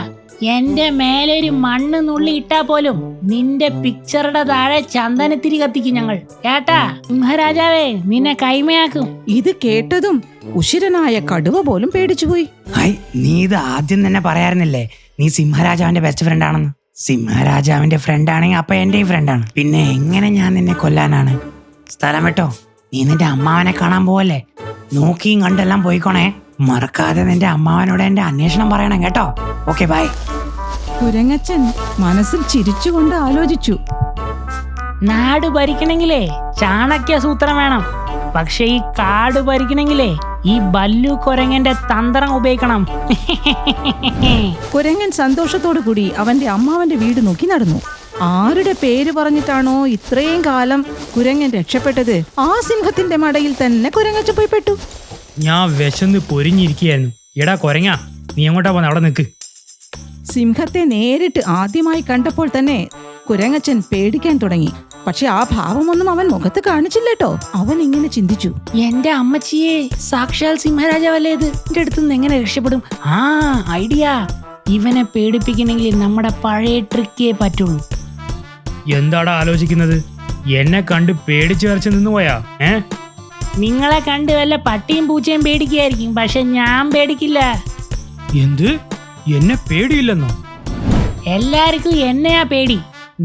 എന്റെ മേലെ ഒരു മണ്ണ് നുള്ളി ഇട്ടാ പോലും നിന്റെ പിക്ചറുടെ താഴെ ചന്ദനത്തിരി കത്തിക്കും ഞങ്ങൾ. കേട്ടാ? സിംഹരാജാവേ നിന്നെ കൈമയാക്കും. ഇത് കേട്ടതും ഉശിരനായ കടുവ പോലും പേടിച്ചുപോയി. ഹായ്, നീ ഇത് ആദ്യം തന്നെ പറയാറുന്നില്ലേ നീ സിംഹരാജാവിന്റെ ബെസ്റ്റ് ഫ്രണ്ട് ആണെന്ന്? സിംഹരാജാവിന്റെ ഫ്രണ്ട് ആണെങ്കിൽ അപ്പൊ എന്റെയും ഫ്രണ്ടാണ്. പിന്നെ എങ്ങനെ ഞാൻ നിന്നെ കൊല്ലാനാണ്? സ്ഥലം വിട്ടോ, നീ നിന്റെ അമ്മാവനെ കാണാൻ പോവല്ലേ? നോക്കിയും കണ്ടെല്ലാം പോയിക്കോണേ. മറക്കാതെ നിന്റെ അമ്മാവനോട് എന്റെ അന്വേഷണം പറയണം കേട്ടോ. Okay, by. കുരങ്ങച്ചൻ മനസ്സിൽ ചിരിച്ചുകൊണ്ട് ആലോചിച്ചു. നാട് ഭരിക്കണമെങ്കിലേ ചാണക്യ സൂത്രം വേണം. പക്ഷെ ഈ കാട് ഭരിക്കണമെങ്കിലേ ഈ ബല്ലു കുരങ്ങന്റെ തന്ത്രം ഉപയോഗിക്കണം. കുരങ്ങൻ സന്തോഷത്തോടു കൂടി അവന്റെ അമ്മാവന്റെ വീട് നോക്കി നടന്നു. ആരുടെ പേര് പറഞ്ഞിട്ടാണോ ഇത്രയും കാലം കുരങ്ങൻ രക്ഷപ്പെട്ടത്, ആ സിംഹത്തിന്റെ മടയിൽ തന്നെ കുരങ്ങച്ച പോയി പെട്ടു. ഞാൻ വിശന്ന് പൊരിഞ്ഞിരിക്കുകയായിരുന്നു. എടാ കൊരങ്ങ, നീ എങ്ങോട്ടാ പോന്നെ? അവിടെ നിൽക്ക്. സിംഹത്തെ നേരിട്ട് ആദ്യമായി കണ്ടപ്പോൾ തന്നെ കുരങ്ങച്ചൻ പേടിക്കാൻ തുടങ്ങി. പക്ഷെ ആ ഭാവമൊന്നും അവൻ മുഖത്ത് കാണിച്ചില്ലട്ടോ. അവൻ ഇങ്ങനെ ചിന്തിച്ചു, എന്റെ അമ്മച്ചിയെ സാക്ഷാൽ സിംഹരാജാവല്ലേ ഇത്, എന്റെ അടുത്തുനിന്ന് എങ്ങനെ രക്ഷപ്പെടും? ആ ഐഡിയ, ഇവനെ പേടിപ്പിക്കണമെങ്കിൽ നമ്മുടെ പഴയ ട്രിക്കേ പറ്റുള്ളൂ. എന്താടാ ആലോചിക്കുന്നത്? എന്നെ കണ്ട് പേടിച്ചു വരച്ച് നിന്ന് പോയാ? നിങ്ങളെ കണ്ട് വല്ല പട്ടിയും പൂച്ചയും പേടിക്കുകയായിരിക്കും, പക്ഷെ ഞാൻ പേടിക്കില്ല. എന്ത്? എന്നെ പേടിയില്ലെന്നോ? എല്ലാവർക്കും എന്നെയാ പേടി.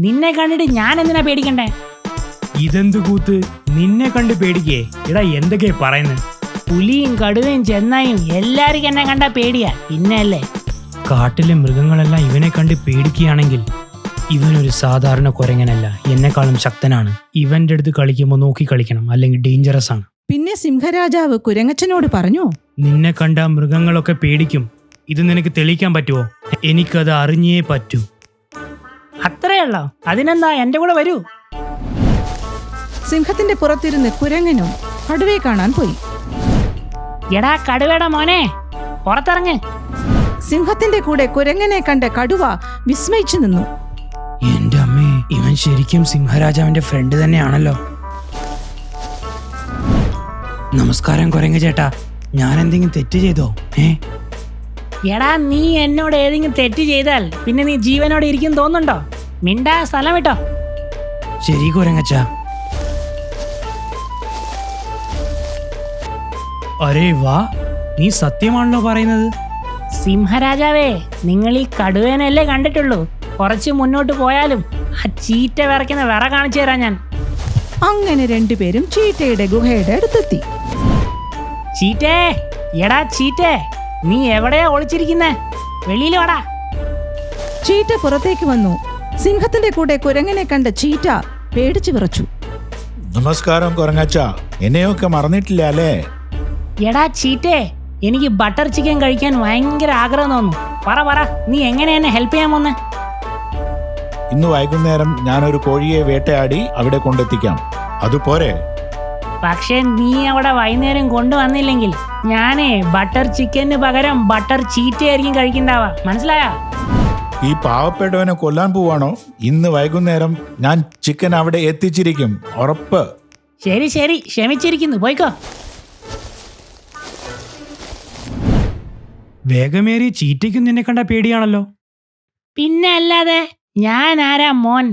നിന്നെ കണ്ടിട്ട് ഞാൻ എന്തിനാ പേടിക്കണ്ടേ? ഇതെന്ത് കൂത്ത്? നിന്നെ കണ്ട് പേടിക്കേ? എടാ എന്തൊക്കെയാ പറയുന്നത്? പുലിയും കടുവയും ചെന്നായും എല്ലാവർക്കും എന്നെ കണ്ടാ പേടിയാ. പിന്നെയല്ലേ കാട്ടിലെ മൃഗങ്ങളെല്ലാം ഇവനെ കണ്ട് പേടിക്കുകയാണെങ്കിൽ ഇവനൊരു സാധാരണ കുരങ്ങനല്ല, എന്നെക്കാളും ശക്തനാണ്. ഇവന്റെ അടുത്ത് കളിക്കുമ്പോൾ നോക്കി കളിക്കണം, അല്ലെങ്കിൽ ഡേഞ്ചറസ് ആണ്. പിന്നെ സിംഹരാജാവ് കുരങ്ങച്ചനോട് പറഞ്ഞു, നിന്നെ കണ്ട മൃഗങ്ങളൊക്കെ പേടിക്കും. ഇത് നിനക്ക് തെളിയിക്കാൻ പറ്റുമോ? എനിക്കത് അറിഞ്ഞേ പറ്റൂ. അത്രയല്ലോ, അതിനെന്താ, എന്റെ കൂടെ വരൂ. സിംഹത്തിന്റെ പുറത്തിരുന്ന് കുരങ്ങനും കടുവയെ കാണാൻ പോയി. എടാ കടുവയുടെ മോനെ, പുറത്തിറങ്ങ്. സിംഹത്തിന്റെ കൂടെ കുരങ്ങനെ കണ്ട കടുവ വിസ്മയിച്ചു നിന്നു. എന്റെ അമ്മേ, ഇവൻ ശരിക്കും സിംഹരാജാവിന്റെ ഫ്രണ്ട് തന്നെയാണല്ലോ. നമസ്കാരം കുരങ്ങ ചേട്ടാ, ഞാൻ എന്തെങ്കിലും തെറ്റ് ചെയ്തോ? എടാ നീ എന്നോട് ഏതെങ്കിലും തെറ്റ് ചെയ്താൽ പിന്നെ നീ ജീവനോടെ ഇരിക്കും തോന്നുന്നുണ്ടോ? മിണ്ടാ, സ്ഥലം വിട്ടോ. ശരി കുരങ്ങച്ച. അരേ വാ, നീ സത്യമാണല്ലോ പറയുന്നത്. സിംഹരാജാവേ, നിങ്ങൾ ഈ കടുവേനല്ലേ കണ്ടിട്ടുള്ളൂ. കുറച്ച് മുന്നോട്ട് പോയാലും ആ ചീറ്റ വിറയ്ക്കുന്ന വിറ കാണിച്ചു തരാം ഞാൻ. അങ്ങനെ രണ്ടുപേരും ചീറ്റയുടെ ഗുഹയുടെ അടുത്തെത്തി. ചീറ്റേ, എടാ ചീറ്റേ, നീ എവിടെയാ ഒളിച്ചിരിക്കുന്നേ? വെളിയിൽ വാടാ. ചീറ്റ പുറത്തേക്ക് വന്നു. സിംഹത്തിന്റെ കൂടെ കുരങ്ങനെ കണ്ട ചീറ്റ പേടിച്ചു വിറച്ചു. നമസ്കാരം കുരങ്ങച്ച, എന്നെയൊക്കെ മറന്നിട്ടില്ല അല്ലേ? എടാ ചീറ്റേ, എനിക്ക് ബട്ടർ ചിക്കൻ കഴിക്കാൻ ഭയങ്കര ആഗ്രഹം തോന്നുന്നു. പറ, നീ എങ്ങനെ എന്നെ ഹെൽപ്പ് ചെയ്യാൻ പോന്നെ? ഇന്ന് വൈകുന്നേരം ഞാനൊരു കോഴിയെ വേട്ടയാടി അവിടെ കൊണ്ടെത്തിക്കാം. അതുപോരെ? പക്ഷെ നീ അവിടെ വൈകുന്നേരം കൊണ്ടുവന്നില്ലെങ്കിൽ ഞാനേ ബട്ടർ ചിക്കന് പകരം ബട്ടർ ചീറ്റയായിരിക്കും കഴിക്കണ്ടാവാ, മനസ്സിലായോ? ഈ പാവപ്പെട്ടവനെ കൊല്ലാൻ പോവാണോ? ഇന്ന് വൈകുന്നേരം ഞാൻ ചിക്കൻ അവിടെ എത്തിച്ചിരിക്കും, ഉറപ്പ്. ശരി ക്ഷമിച്ചിരിക്കുന്നു, പോയിക്കോ. വേഗമേറി ചീറ്റയ്ക്കും നിന്നെ കണ്ട പേടിയാണല്ലോ. പിന്നെ അല്ലാതെ ഞാൻ ആരാ മോൻ?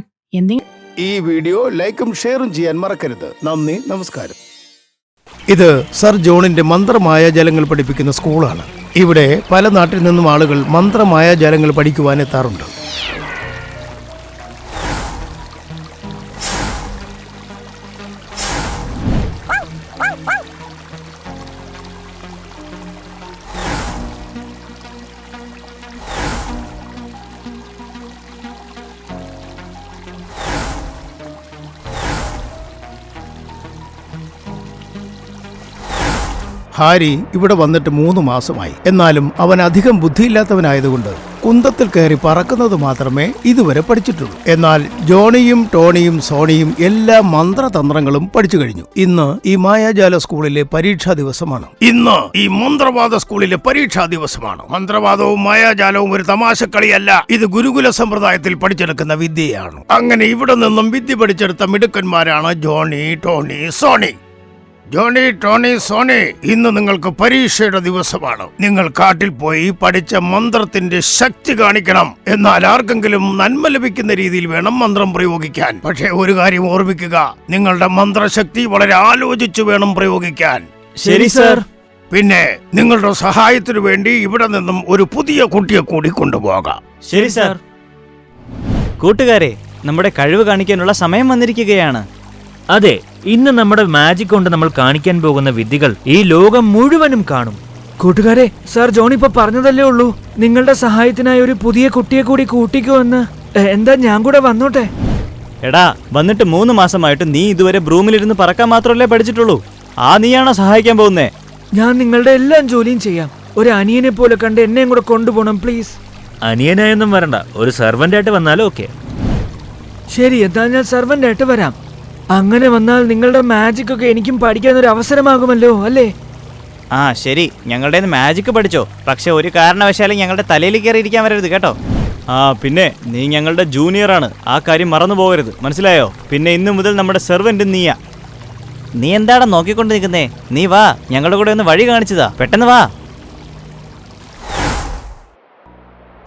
ഈ വീഡിയോ ലൈക്കും ഷെയറും ചെയ്യാൻ മറക്കരുത്. നന്ദി, നമസ്കാരം. ഇത് സർ ജോണിന്റെ മന്ത്രമായ ജലങ്ങൾ പഠിപ്പിക്കുന്ന സ്കൂളാണ്. ഇവിടെ പല നാട്ടിൽ നിന്നും ആളുകൾ മന്ത്രമായ ജലങ്ങൾ പഠിക്കുവാൻ എത്താറുണ്ട്. ഹാരി ഇവിടെ വന്നിട്ട് 3 മാസമായി. എന്നാലും അവൻ അധികം ബുദ്ധിയില്ലാത്തവനായതുകൊണ്ട് കുന്തത്തിൽ കയറി പറക്കുന്നത് മാത്രമേ ഇതുവരെ പഠിച്ചിട്ടുള്ളൂ. എന്നാൽ ജോണിയും ടോണിയും സോണിയും എല്ലാ മന്ത്രതന്ത്രങ്ങളും പഠിച്ചു കഴിഞ്ഞു. ഇന്ന് ഈ മായാജാല സ്കൂളിലെ പരീക്ഷാ ദിവസമാണ്. മന്ത്രവാദവും മായാജാലവും ഒരു തമാശക്കളിയല്ല. ഇത് ഗുരുകുല സമ്പ്രദായത്തിൽ പഠിച്ചെടുക്കുന്ന വിദ്യയാണ്. അങ്ങനെ ഇവിടെ നിന്നും വിദ്യ പഠിച്ചെടുത്ത മിടുക്കന്മാരാണ് ജോണി, ടോണി, സോണി. ഇന്ന് നിങ്ങൾക്ക് പരീക്ഷയുടെ ദിവസമാണ്. നിങ്ങൾ കാട്ടിൽ പോയി പഠിച്ച മന്ത്രത്തിന്റെ ശക്തി കാണിക്കണം. എന്നാൽ ആർക്കെങ്കിലും നന്മ ലഭിക്കുന്ന രീതിയിൽ വേണം മന്ത്രം പ്രയോഗിക്കാൻ. പക്ഷേ ഒരു കാര്യം ഓർമ്മിക്കുക, നിങ്ങളുടെ മന്ത്രശക്തി വളരെ ആലോചിച്ചു വേണം പ്രയോഗിക്കാൻ. ശരി സർ. പിന്നെ നിങ്ങളുടെ സഹായത്തിനു വേണ്ടി ഇവിടെ നിന്നും ഒരു പുതിയ കുട്ടിയെ കൂടി കൊണ്ടുപോകാം. ശരി സർ. കൂട്ടുകാരെ, നമ്മുടെ കഴിവ് കാണിക്കാനുള്ള സമയം വന്നിരിക്കുകയാണ്. അതെ, ഇന്ന് നമ്മുടെ മാജിക് കൊണ്ട് നമ്മൾ കാണിക്കാൻ പോകുന്ന വിദ്യകൾ ഈ ലോകം മുഴുവനും കാണും. കൂട്ടുകാരെ, സാർ ജോൺ ഇപ്പൊ പറഞ്ഞതല്ലേ ഉള്ളൂ, നിങ്ങളുടെ സഹായത്തിനായി ഒരു പുതിയ കുട്ടിയെ കൂടി കൂട്ടിക്കോ എന്ന്. എന്താ ഞാൻ കൂടെ വന്നോട്ടെ? എടാ, വന്നിട്ട് 3 മാസമായിട്ട് നീ ഇതുവരെ ബ്രൂമിലിരുന്ന് പറക്കാൻ മാത്രമല്ലേ പഠിച്ചിട്ടുള്ളൂ. നീയാണോ സഹായിക്കാൻ പോകുന്നേ? ഞാൻ നിങ്ങളുടെ എല്ലാം ജോലിയും ചെയ്യാം. ഒരു അനിയനെ പോലെ കണ്ട് എന്നെയും കൂടെ കൊണ്ടുപോകണം പ്ലീസ്. അനിയനായൊന്നും വരണ്ട, ഒരു സെർവന്റ് ആയിട്ട് വന്നാലും ഓക്കെ. ശരി, എന്നാൽ ഞാൻ സെർവന്റ് ആയിട്ട് വരാം. അങ്ങനെ വന്നാൽ നിങ്ങളുടെ മാജിക് ഒക്കെ എനിക്കും പഠിക്കാൻ ഒരു അവസരമാകുമല്ലോ, അല്ലേ? ശരി, ഞങ്ങളുടെ മാജിക് പഠിച്ചോ. പക്ഷെ ഒരു കാരണവശാലും ഞങ്ങളുടെ തലയിൽ കയറിയിരിക്കാൻ വരരുത് കേട്ടോ. പിന്നെ നീ ഞങ്ങളുടെ ജൂനിയറാണ്, ആ കാര്യം മറന്നു പോകരുത്, മനസ്സിലായോ? പിന്നെ ഇന്നു മുതൽ നമ്മുടെ സെർവന്റ് നീയാ. നീ എന്താടാ നോക്കിക്കൊണ്ട് നിൽക്കുന്നേ? നീ വാ, ഞങ്ങളുടെ കൂടെ ഒന്ന് വഴി കാണിച്ചതാ, പെട്ടെന്ന് വാ.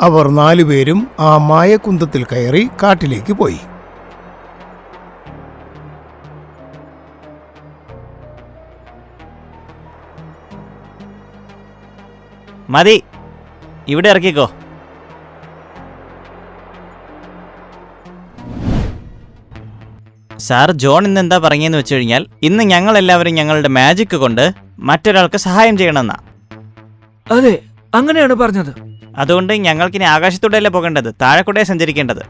അവർ 4 പേരും ആ മായക്കുന്തത്തിൽ കയറി കാട്ടിലേക്ക് പോയി. മതി, ഇവിടെ ഇറക്കിക്കോ. സാർ ജോൺ ഇന്ന് എന്താ പറഞ്ഞെന്ന് വെച്ച് കഴിഞ്ഞാൽ, ഇന്ന് ഞങ്ങൾ എല്ലാവരും ഞങ്ങളുടെ മാജിക് കൊണ്ട് മറ്റൊരാൾക്ക് സഹായം ചെയ്യണമെന്നാ. അതെ, അങ്ങനെയാണ് പറഞ്ഞത്. അതുകൊണ്ട് ഞങ്ങൾക്കിനി ആകാശത്തൂടെയല്ല പോകേണ്ടത്, താഴെക്കൂടെ സഞ്ചരിക്കേണ്ടത്.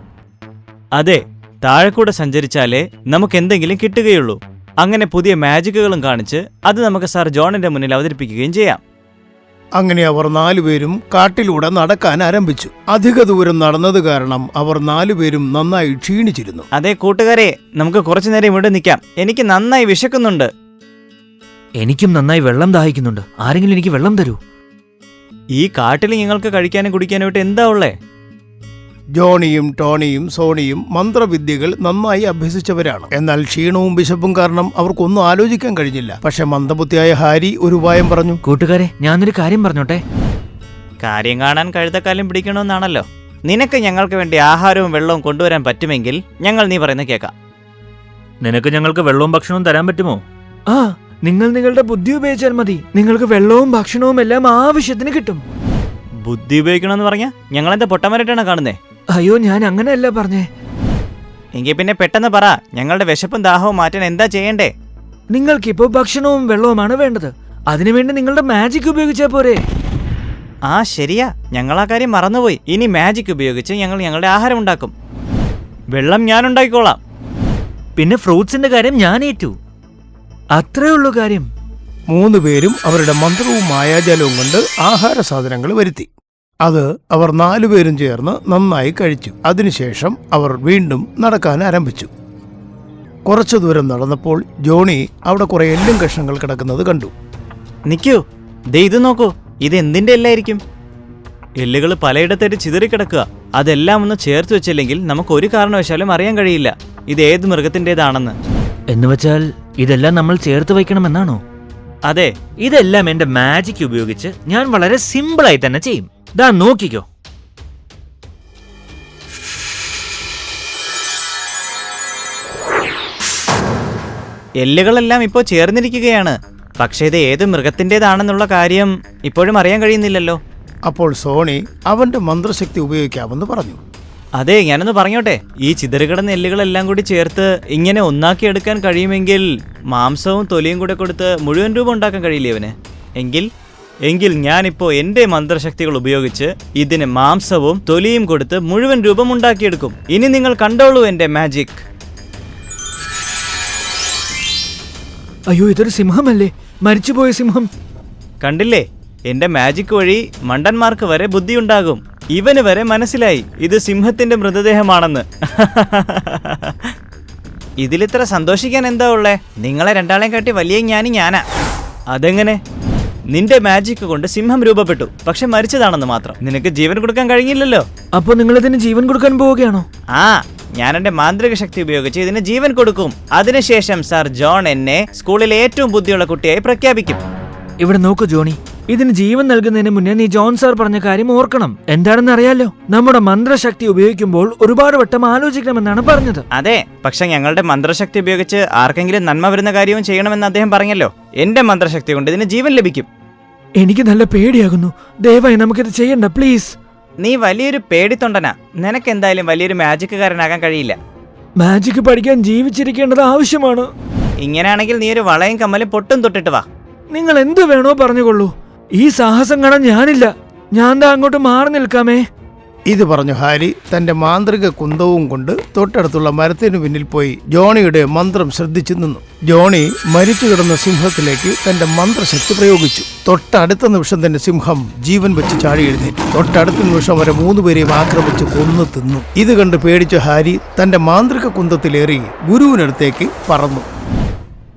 അതെ, താഴെക്കൂടെ സഞ്ചരിച്ചാലേ നമുക്ക് എന്തെങ്കിലും കിട്ടുകയുള്ളൂ. അങ്ങനെ പുതിയ മാജിക്കുകളും കാണിച്ച് അത് നമുക്ക് സാർ ജോണിന്റെ മുന്നിൽ അവതരിപ്പിക്കുകയും ചെയ്യാം. അങ്ങനെ അവർ 4 പേരും കാട്ടിലൂടെ നടക്കാൻ ആരംഭിച്ചു. അധിക ദൂരം നടന്നത് കാരണം അവർ 4 പേരും നന്നായി ക്ഷീണിച്ചിരുന്നു. അതെ കൂട്ടുകാരെ, നമുക്ക് കുറച്ചു നേരം ഇവിടെ നിൽക്കാം. എനിക്ക് നന്നായി വിശക്കുന്നുണ്ട്. എനിക്കും നന്നായി വെള്ളം ദാഹിക്കുന്നുണ്ട്. ആരെങ്കിലും എനിക്ക് വെള്ളം തരൂ. ഈ കാട്ടിൽ ഞങ്ങൾക്ക് കഴിക്കാനും കുടിക്കാനും എന്താ ഉള്ളേ? ജോണിയും ടോണിയും സോണിയും മന്ത്രവിദ്യകൾ നന്നായി അഭ്യസിച്ചവരാണ്. എന്നാൽ ക്ഷീണവും വിശപ്പും കാരണം അവർക്കൊന്നും ആലോചിക്കാൻ കഴിഞ്ഞില്ല. പക്ഷെ മന്ദബുദ്ധിയായ ഹാരി ഒരു ഉപായം പറഞ്ഞു. കൂട്ടുകാരെ, ഞാനൊരു കാര്യം പറഞ്ഞോട്ടെ? കാര്യം കാണാൻ കഴുതക്കാലം പിടിക്കണമെന്നാണല്ലോ. നിനക്ക് ഞങ്ങൾക്ക് വേണ്ടി ആഹാരവും വെള്ളവും കൊണ്ടുവരാൻ പറ്റുമെങ്കിൽ ഞങ്ങൾ നീ പറയുന്നത് കേൾക്കാം. നിനക്ക് ഞങ്ങൾക്ക് വെള്ളവും ഭക്ഷണവും തരാൻ പറ്റുമോ? നിങ്ങൾ നിങ്ങളുടെ ബുദ്ധി ഉപയോഗിച്ചാൽ മതി. നിങ്ങൾക്ക് വെള്ളവും ഭക്ഷണവും എല്ലാം ആവശ്യത്തിന് കിട്ടും. ബുദ്ധി ഉപയോഗിക്കണമെന്ന് പറഞ്ഞാൽ ഞങ്ങളെന്താ പൊട്ടന്മാരായിട്ടാണ് കാണുന്നേ? അയ്യോ, ഞാൻ അങ്ങനെയല്ല പറഞ്ഞേ. എങ്കിൽ പിന്നെ പെട്ടെന്ന് പറ, ഞങ്ങളുടെ വിശപ്പും ദാഹവും മാറ്റാൻ എന്താ ചെയ്യണ്ടേ? നിങ്ങൾക്കിപ്പോ ഭക്ഷണവും വെള്ളവുമാണ് വേണ്ടത്. അതിനുവേണ്ടി നിങ്ങളുടെ മാജിക് ഉപയോഗിച്ചാൽ പോരെ? ശരിയാ, ഞങ്ങൾ ആ കാര്യം മറന്നുപോയി. ഇനി മാജിക് ഉപയോഗിച്ച് ഞങ്ങൾ ഞങ്ങളുടെ ആഹാരം ഉണ്ടാക്കും. വെള്ളം ഞാൻ ഉണ്ടാക്കിക്കോളാം. പിന്നെ ഫ്രൂട്ട്സിന്റെ കാര്യം ഞാൻ ഏറ്റു. അത്രേ ഉള്ളൂ കാര്യം. 3 പേരും അവരുടെ മന്ത്രവും മായാജാലവും കൊണ്ട് ആഹാര സാധനങ്ങൾ വരുത്തി. അത് അവർ 4 പേരും ചേർന്ന് നന്നായി കഴിച്ചു. അതിനുശേഷം അവർ വീണ്ടും നടക്കാൻ ആരംഭിച്ചു. കുറച്ചു ദൂരം നടന്നപ്പോൾ ജോണി അവിടെ കുറെ എല്ലും കഷ്ണങ്ങൾ കിടക്കുന്നത് കണ്ടു. നിൽക്കൂ, ദേ ഇത് നോക്കൂ. ഇത് എന്തിന്റെ എല്ലായിരിക്കും? എല്ലുകൾ പലയിടത്തായിട്ട് ചിതറിക്കിടക്കുക. അതെല്ലാം ഒന്ന് ചേർത്ത് വെച്ചില്ലെങ്കിൽ നമുക്ക് ഒരു കാരണവശാലും അറിയാൻ കഴിയില്ല ഇത് ഏത് മൃഗത്തിൻ്റെതാണെന്ന്. എന്നുവെച്ചാൽ ഇതെല്ലാം നമ്മൾ ചേർത്ത് വയ്ക്കണമെന്നാണോ? അതെ, ഇതെല്ലാം എന്റെ മാജിക് ഉപയോഗിച്ച് ഞാൻ വളരെ സിമ്പിളായി തന്നെ ചെയ്യും. ദാ നോക്കിക്കോ. എല്ലുകളെല്ലാം ഇപ്പോൾ ചേർന്നിരിക്കുകയാണ്. പക്ഷേ ഇത് ഏത് മൃഗത്തിൻ്റെതാണെന്നുള്ള കാര്യം ഇപ്പോഴും അറിയാൻ കഴിയുന്നില്ലല്ലോ. അപ്പോൾ സോണി അവന്റെ മന്ത്രശക്തി ഉപയോഗിക്കാമെന്ന് പറഞ്ഞു. അതെ, ഞാനൊന്ന് പറഞ്ഞോട്ടെ. ഈ ചിതറികിടന്ന എല്ലുകളെല്ലാം കൂടി ചേർത്ത് ഇങ്ങനെ ഒന്നാക്കിയെടുക്കാൻ കഴിയുമെങ്കിൽ മാംസവും തൊലിയും കൂടെ കൊടുത്ത് മുഴുവൻ രൂപം ഉണ്ടാക്കാൻ കഴിയില്ലേ അവന്? എങ്കിൽ ഞാനിപ്പോൾ എൻ്റെ മന്ത്രശക്തികൾ ഉപയോഗിച്ച് ഇതിന് മാംസവും തൊലിയും കൊടുത്ത് മുഴുവൻ രൂപം ഉണ്ടാക്കിയെടുക്കും. ഇനി നിങ്ങൾ കണ്ടോളൂ എൻ്റെ മാജിക്. അയ്യോ, ഇതൊരു സിംഹമല്ലേ? മരിച്ചുപോയ സിംഹം. കണ്ടില്ലേ, എൻ്റെ മാജിക് വഴി മണ്ടന്മാർക്ക് വരെ ബുദ്ധിയുണ്ടാകും. ഇവന് വരെ മനസ്സിലായി ഇത് സിംഹത്തിന്റെ മൃതദേഹമാണെന്ന്. ഇതിലിത്ര സന്തോഷിക്കാൻ എന്താ ഉള്ളേ? നിങ്ങളെ രണ്ടാളെയും കാട്ടി വലിയ ഞാനാ. അതെങ്ങനെ? നിന്റെ മാജിക് കൊണ്ട് സിംഹം രൂപപ്പെട്ടു, പക്ഷെ മരിച്ചതാണെന്ന് മാത്രം. നിനക്ക് ജീവൻ കൊടുക്കാൻ കഴിഞ്ഞില്ലല്ലോ. അപ്പൊ നിങ്ങൾ ഇതിന് ജീവൻ കൊടുക്കാൻ പോവുകയാണോ? ഞാൻ എന്റെ മാന്ത്രിക ശക്തി ഉപയോഗിച്ച് ഇതിന് ജീവൻ കൊടുക്കും. അതിനുശേഷം സാർ ജോൺ എന്നെ സ്കൂളിലെ ഏറ്റവും ബുദ്ധിയുള്ള കുട്ടിയായി പ്രഖ്യാപിക്കും. ഇവിടെ നോക്കൂ ജോണി, ഇതിന് ജീവൻ നൽകുന്നതിന് മുന്നേ നീ ജോൺ സാർ പറഞ്ഞ കാര്യം ഓർക്കണം. എന്താണെന്ന് അറിയാലോ, നമ്മുടെ മന്ത്രശക്തി ഉപയോഗിക്കുമ്പോൾ ഒരുപാട് വട്ടം ആലോചിക്കണമെന്നാണ് പറഞ്ഞത്. അതെ, പക്ഷെ ഞങ്ങളുടെ മന്ത്രശക്തി ഉപയോഗിച്ച് ആർക്കെങ്കിലും നന്മ വരുന്ന കാര്യവും ചെയ്യണമെന്ന് അദ്ദേഹം പറഞ്ഞല്ലോ. എന്റെ മന്ത്രശക്തി കൊണ്ട് ഇതിന് ജീവൻ ലഭിക്കും. എനിക്ക് നല്ല പേടിയാകുന്നു. ദയവായി നമുക്കിത് ചെയ്യണ്ട പ്ലീസ്. നീ വലിയൊരു പേടിത്തൊണ്ടനാ. നിനക്ക് എന്തായാലും വലിയൊരു മാജിക്കുകാരനാകാൻ കഴിയില്ല. മാജിക് പഠിക്കാൻ ജീവിച്ചിരിക്കേണ്ടത് ആവശ്യമാണ്. ഇങ്ങനെയാണെങ്കിൽ നീ ഒരു വളയും കമ്മലും പൊട്ടും തൊട്ടിട്ട് വാ. നിങ്ങൾ എന്ത് വേണോ പറഞ്ഞുകൊള്ളൂ. ഈ സാഹസം കാണാൻ ഞാനില്ല. ഞാൻ ദാ അങ്ങോട്ട് മാറി നിൽക്കാമേ. ഇത് പറഞ്ഞു ഹാരി തന്റെ മാന്ത്രിക കുന്തവും കൊണ്ട് തൊട്ടടുത്തുള്ള മരത്തിനു പിന്നിൽ പോയി ജോണിയുടെ മന്ത്രം ശ്രദ്ധിച്ചു നിന്നു. ജോണി മരിച്ചു കിടന്ന സിംഹത്തിലേക്ക് തന്റെ മന്ത്രശക്തി പ്രയോഗിച്ചു. തൊട്ടടുത്ത നിമിഷം തന്നെ സിംഹം ജീവൻ വെച്ച് ചാടി എഴുന്നേറ്റു. തൊട്ടടുത്ത നിമിഷം വരെ 3 പേരെയും ആക്രമിച്ച് കൊന്നു തിന്നു. ഇത് കണ്ട് പേടിച്ച ഹാരി തന്റെ മാന്ത്രിക കുന്തത്തിലേറി ഗുരുവിനടുത്തേക്ക് പറന്നു.